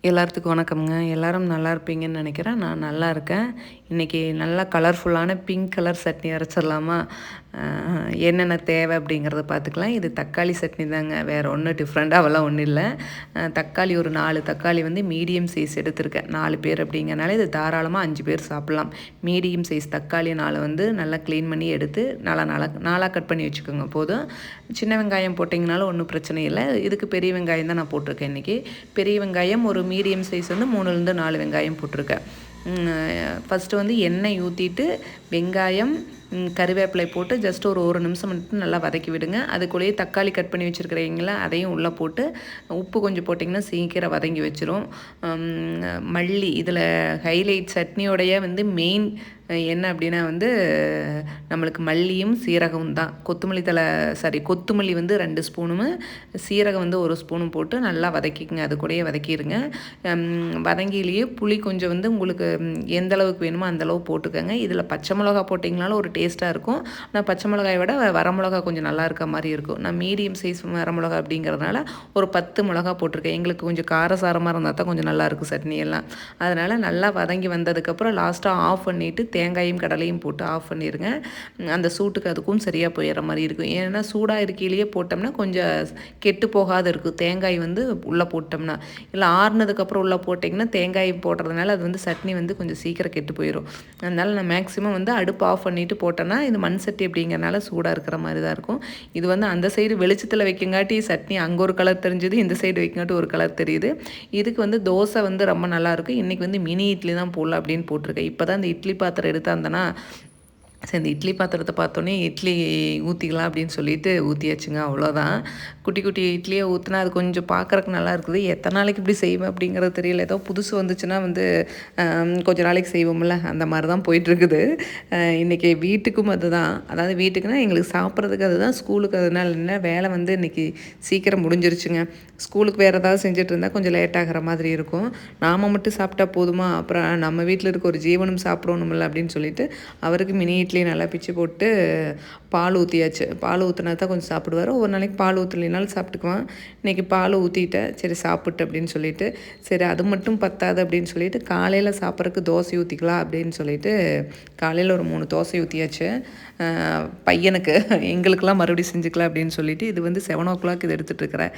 எல்லாத்துக்கும் வணக்கம்ங்க. எல்லாரும் நல்லா இருப்பீங்கன்னு நெனைக்கிறேன். நான் நல்லா இருக்கேன். இன்றைக்கி நல்லா கலர்ஃபுல்லான பிங்க் கலர் சட்னி அரைச்சிடலாமா? என்னென்ன தேவை அப்படிங்கிறத பார்த்துக்கலாம். இது தக்காளி சட்னி தாங்க. வேறு ஒன்றும் டிஃப்ரெண்ட்டாவெல்லாம் ஒன்றும் இல்லை. தக்காளி ஒரு 4 தக்காளி வந்து மீடியம் சைஸ் எடுத்திருக்கேன். 4 பேர் அப்படிங்கிறனால இது தாராளமாக 5 பேர் சாப்பிட்லாம். மீடியம் சைஸ் தக்காளி 4 வந்து நல்லா க்ளீன் பண்ணி எடுத்து நாலாக கட் பண்ணி வச்சுக்கோங்க போதும். சின்ன வெங்காயம் போட்டிங்கனாலும் ஒன்றும் பிரச்சனை இல்லை. இதுக்கு பெரிய வெங்காயம் தான் நான் போட்டிருக்கேன் இன்றைக்கி. பெரிய வெங்காயம் ஒரு மீடியம் சைஸ் வந்து 3லேருந்து 4 வெங்காயம் போட்டிருக்கேன். ஃபஸ்ட்டு வந்து எண்ணெய் ஊற்றிட்டு வெங்காயம் கருவேப்பிலை போட்டு ஜஸ்ட் ஒரு நிமிஷம் மட்டும் நல்லா வதக்கி விடுங்க. அதுக்குள்ளேயே தக்காளி கட் பண்ணி வச்சுருக்கிறீங்களா அதையும் உள்ளே போட்டு உப்பு கொஞ்சம் போட்டிங்கன்னா சீக்கிரம் வதங்கி வச்சிரும். மல்லி இதில் ஹைலைட் சட்னியோடைய வந்து மெயின் என்ன அப்படின்னா வந்து நம்மளுக்கு மல்லியும் சீரகமும் தான். கொத்தமல்லி வந்து 2 ஸ்பூனும் சீரகம் வந்து 1 ஸ்பூனும் போட்டு நல்லா வதக்கிக்குங்க. அது கூடயே வதக்கிடுங்க. வதங்கிலேயே புளி கொஞ்சம் வந்து உங்களுக்கு எந்த அளவுக்கு வேணுமோ அந்தளவு போட்டுக்கோங்க. இதில் பச்சை மிளகா போட்டிங்கனாலும் ஒரு டேஸ்ட்டாக இருக்கும். ஆனால் பச்சை மிளகாயை விட வரமிளகா கொஞ்சம் நல்லா இருக்க மாதிரி இருக்கும். நான் மீடியம் சைஸ் வரமிளகா அப்படிங்கிறதுனால ஒரு 10 மிளகா போட்டிருக்கேன். எங்களுக்கு கொஞ்சம் காரசாரமாக இருந்தால் தான் கொஞ்சம் நல்லாயிருக்கும் சட்னி எல்லாம். அதனால் நல்லா வதங்கி வந்ததுக்கப்புறம் லாஸ்ட்டாக ஆஃப் பண்ணிவிட்டு தேங்காயும் கடலையும் போட்டு ஆஃப் பண்ணிடுங்க. அந்த சூட்டுக்கு அதுக்கும் சரியாக போயிடுற மாதிரி இருக்கும். ஏன்னா சூடாக இருக்கையிலேயே போட்டோம்னா கொஞ்சம் கெட்டு போகாத இருக்கும். தேங்காய் வந்து உள்ளே போட்டோம்னா இல்லை ஆறுனதுக்கப்புறம் உள்ளே போட்டிங்கன்னா தேங்காய் போடுறதுனால அது வந்து சட்னி வந்து கொஞ்சம் சீக்கிரம் கெட்டு போயிடும். அதனால் நான் மேக்ஸிமம் வந்து அடுப்பு ஆஃப் பண்ணிவிட்டு போட்டேன்னா இது மண் சட்டி அப்படிங்கிறனால சூடாக இருக்கிற மாதிரி தான் இருக்கும். இது வந்து அந்த சைடு வெளிச்சத்தில் வைக்கங்காட்டி சட்னி அங்கே ஒரு கலர் தெரிஞ்சுது, இந்த சைடு வைக்கங்காட்டி ஒரு கலர் தெரியுது. இதுக்கு வந்து தோசை வந்து ரொம்ப நல்லாயிருக்கும். இன்றைக்கி வந்து மினி இட்லி தான் போடலாம் அப்படின்னு போட்டிருக்கேன். இப்போ தான் இந்த இட்லி பாத்திரம் எடுத்தாந்தேன்னா சரி இந்த இட்லி பாத்திரத்தை பார்த்தோன்னே இட்லி ஊற்றிக்கலாம் அப்படின்னு சொல்லிட்டு ஊற்றியாச்சுங்க. அவ்வளோதான். குட்டி குட்டி இட்லியை ஊற்றினா அது கொஞ்சம் பார்க்குறக்கு நல்லா இருக்குது. எத்தனை நாளைக்கு இப்படி செய்வேன் அப்படிங்கிறது தெரியல. ஏதோ புதுசு வந்துச்சுன்னா வந்து கொஞ்சம் நாளைக்கு செய்வோம்ல, அந்த மாதிரி தான் போயிட்டுருக்குது. இன்றைக்கி வீட்டுக்கும் அதுதான். அதாவது வீட்டுக்குன்னா எங்களுக்கு சாப்பிட்றதுக்கு அதுதான், ஸ்கூலுக்கு அதனால என்ன வேலை வந்து இன்றைக்கி சீக்கிரம் முடிஞ்சிருச்சுங்க. ஸ்கூலுக்கு வேறு ஏதாவது செஞ்சுட்டு இருந்தால் கொஞ்சம் லேட் ஆகிற மாதிரி இருக்கும். நாம் மட்டும் சாப்பிட்டா போதுமா, அப்புறம் நம்ம வீட்டில் இருக்க ஒரு ஜீவனும் சாப்பிடணுமில்ல அப்படின்னு சொல்லிட்டு அவருக்கு மினி இட்லி நல்லா பிச்சு போட்டு பால் ஊற்றியாச்சு. பால் ஊற்றினா தான் கொஞ்சம் சாப்பிடுவார். ஒவ்வொரு நாளைக்கு பால் ஊற்றலைனாலும் சாப்பிட்டுக்குவான். இன்றைக்கி பால் ஊற்றிட்டேன். சரி சாப்பிட்டு அப்படின்னு சொல்லிட்டு, சரி அது மட்டும் பத்தாது அப்படின்னு சொல்லிட்டு காலையில் சாப்பிட்றதுக்கு தோசை ஊற்றிக்கலாம் அப்படின்னு சொல்லிட்டு காலையில் ஒரு 3 தோசை ஊற்றியாச்சு. பையனுக்கு எங்களுக்கெல்லாம் மறுபடியும் செஞ்சுக்கலாம் அப்படின்னு சொல்லிட்டு இது வந்து 7:00 இது எடுத்துகிட்ருக்கிறேன்.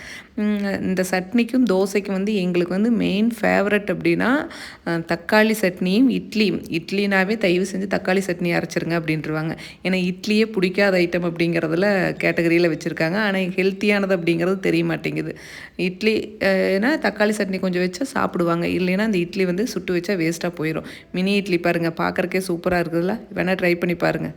இந்த சட்னிக்கும் தோசைக்கும் வந்து எங்களுக்கு வந்து மெயின் ஃபேவரட் அப்படின்னா தக்காளி சட்னியும் இட்லியும். இட்லினாவே தயவு செஞ்சு தக்காளி சட்னி அரைச்சிருங்க அப்படின்ட்டுருவாங்க. ஏன்னா இட்லியே பிடிக்காத ஐட்டம் அப்படிங்கிறதுல கேட்டகரியில் வச்சுருக்காங்க. ஆனால் ஹெல்த்தியானது அப்படிங்கிறது தெரிய மாட்டேங்குது. இட்லி ஏன்னா தக்காளி சட்னி கொஞ்சம் வச்சா சாப்பிடுவாங்க. இல்லைன்னா அந்த இட்லி வந்து சுட்டு வச்சா வேஸ்ட்டாக போயிடும். மினி இட்லி பாருங்கள், பார்க்குறக்கே சூப்பராக இருக்குதுல்ல. வேணால் ட்ரை பண்ணி பாருங்கள்.